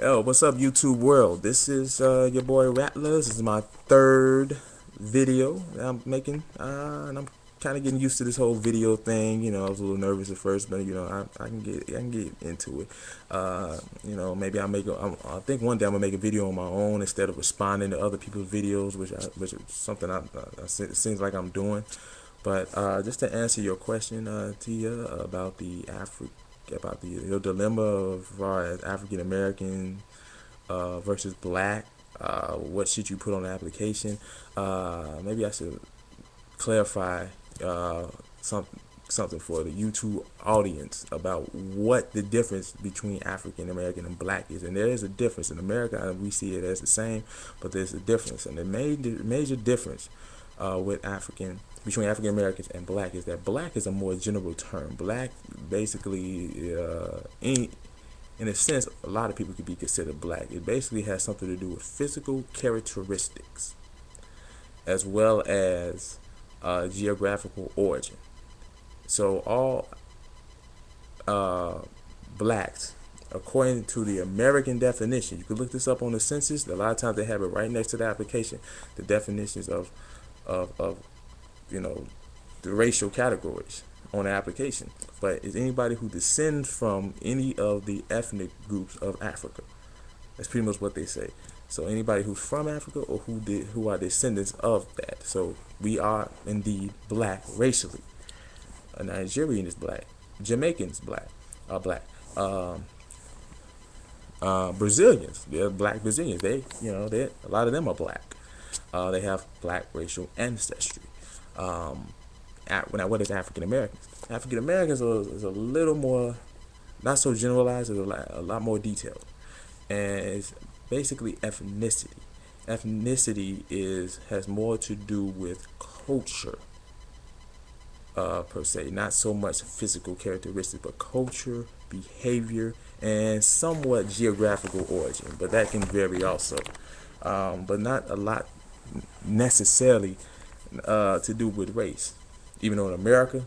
Yo, what's up, YouTube world? This is your boy Rattler. This is my third video that I'm making, and I'm kind of getting used to this whole video thing. I was a little nervous at first, but I can get into it. Maybe I think one day I'm gonna make a video on my own instead of responding to other people's videos, which is something it seems like I'm doing. But just to answer your question, Tia, about your dilemma of far as African American versus black. What should you put on the application? Maybe I should clarify uh, something for the YouTube audience about what the difference between African American and black is. And there is a difference. In America, we see it as the same, but there's a difference. And the major difference with between African Americans and black is that black is a more general term. Black basically, in a sense, a lot of people could be considered black. It basically has something to do with physical characteristics as well as geographical origin. So all blacks, according to the American definition, you can look this up on the census. A lot of times they have it right next to the application, the definitions of you know the racial categories on the application. But is anybody who descends from any of the ethnic groups of Africa. That's pretty much what they say. So anybody who's from Africa or who are descendants of that. So we are indeed black racially. A Nigerian is black. Jamaicans are black. Brazilians, they're black Brazilians. They a lot of them are black. They have black racial ancestry. Now, what is African Americans? African Americans is a little more, not so generalized, it's a lot more detailed. And it's basically ethnicity. Ethnicity has more to do with culture, per se, not so much physical characteristics, but culture, behavior, and somewhat geographical origin. But that can vary also, but not a lot necessarily to do with race. Even though in America,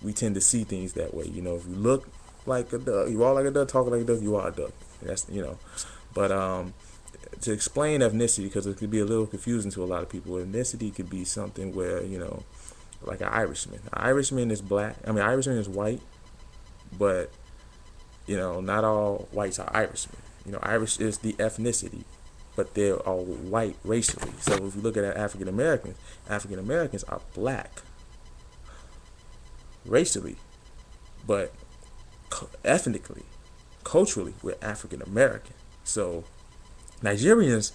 we tend to see things that way. If you look like a duck, you are like a duck, talk like a duck, you are a duck. That's. But to explain ethnicity, because it could be a little confusing to a lot of people, ethnicity could be something where, like an Irishman. An Irishman is black. Irishman is white, but not all whites are Irishmen. Irish is the ethnicity, but they're all white racially. So if you look at African Americans are black racially, but ethnically, culturally, we're African American. So Nigerians,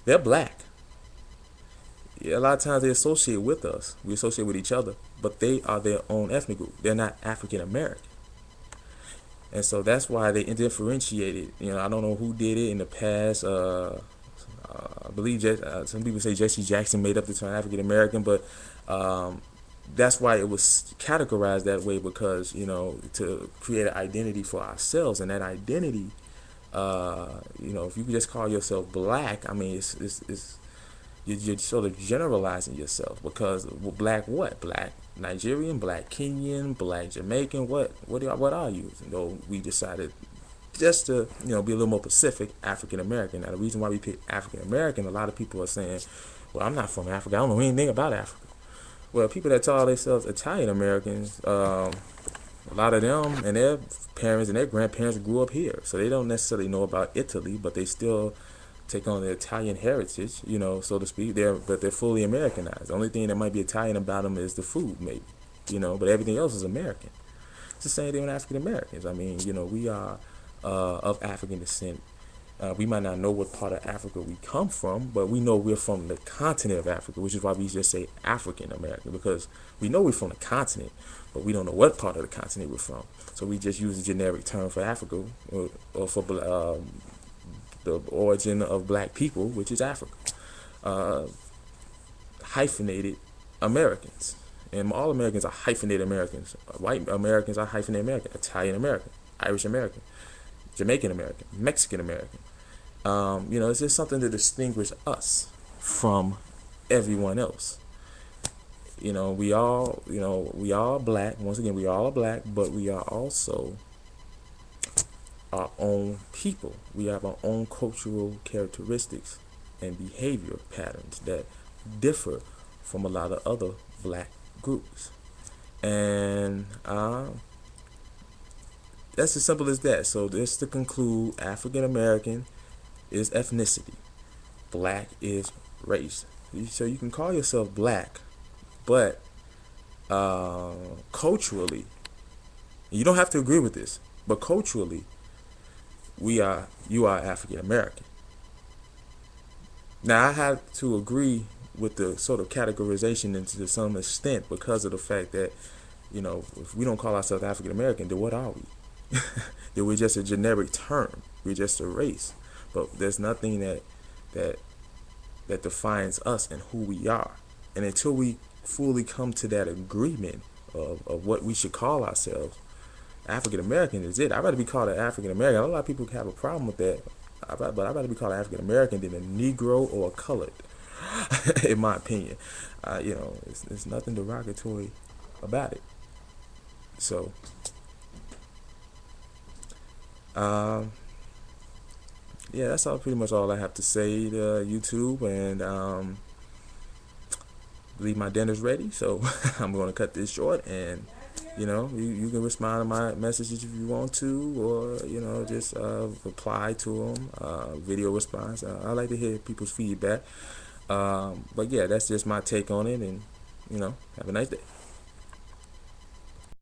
they're black. Yeah, a lot of times they associate with us. We associate with each other, but they are their own ethnic group. They're not African American. And so that's why they differentiated. I don't know who did it in the past. I believe some people say Jesse Jackson made up the term African American, but that's why it was categorized that way, because to create an identity for ourselves. And that identity, if you just call yourself black, it's you're sort of generalizing yourself, because black what? Black Nigerian, black Kenyan, black Jamaican, what are you? We decided just to be a little more specific, African American. Now the reason why we pick African American, a lot of people are saying, well, I'm not from Africa, I don't know anything about Africa. Well, people that call themselves Italian Americans, a lot of them and their parents and their grandparents grew up here, so they don't necessarily know about Italy, but they still take on their Italian heritage, so to speak. But they're fully Americanized. The only thing that might be Italian about them is the food, maybe, but everything else is American. It's the same thing with African Americans. We are of African descent. We might not know what part of Africa we come from, but we know we're from the continent of Africa, which is why we just say African American, because we know we're from the continent, but we don't know what part of the continent we're from. So we just use a generic term for Africa, or for the origin of black people, which is Africa. Hyphenated Americans. And all Americans are hyphenated Americans. White Americans are hyphenated American. Italian American. Irish American. Jamaican American. Mexican American. It's just something to distinguish us from everyone else. We all black. Once again, we all are black, but we are also our own people. We have our own cultural characteristics and behavior patterns that differ from a lot of other black groups. And that's as simple as that. So just to conclude, African American is ethnicity. Black is race. So you can call yourself black, but culturally, you don't have to agree with this, but culturally, you are African American. Now I have to agree with the sort of categorization and to some extent because of the fact that, if we don't call ourselves African American, then what are we? Then we're just a generic term. We're just a race. But there's nothing that defines us and who we are. And until we fully come to that agreement of what we should call ourselves, African American is it. I'd rather be called an African American. A lot of people have a problem with that, but I'd rather be called an African American than a Negro or a colored, in my opinion. It's nothing derogatory about it. So, yeah, that's pretty much all I have to say to YouTube. And believe my dinner's ready, so I'm going to cut this short. And you can respond to my messages if you want to, or just reply to them, video response. I like to hear people's feedback. But yeah, that's just my take on it. And have a nice day.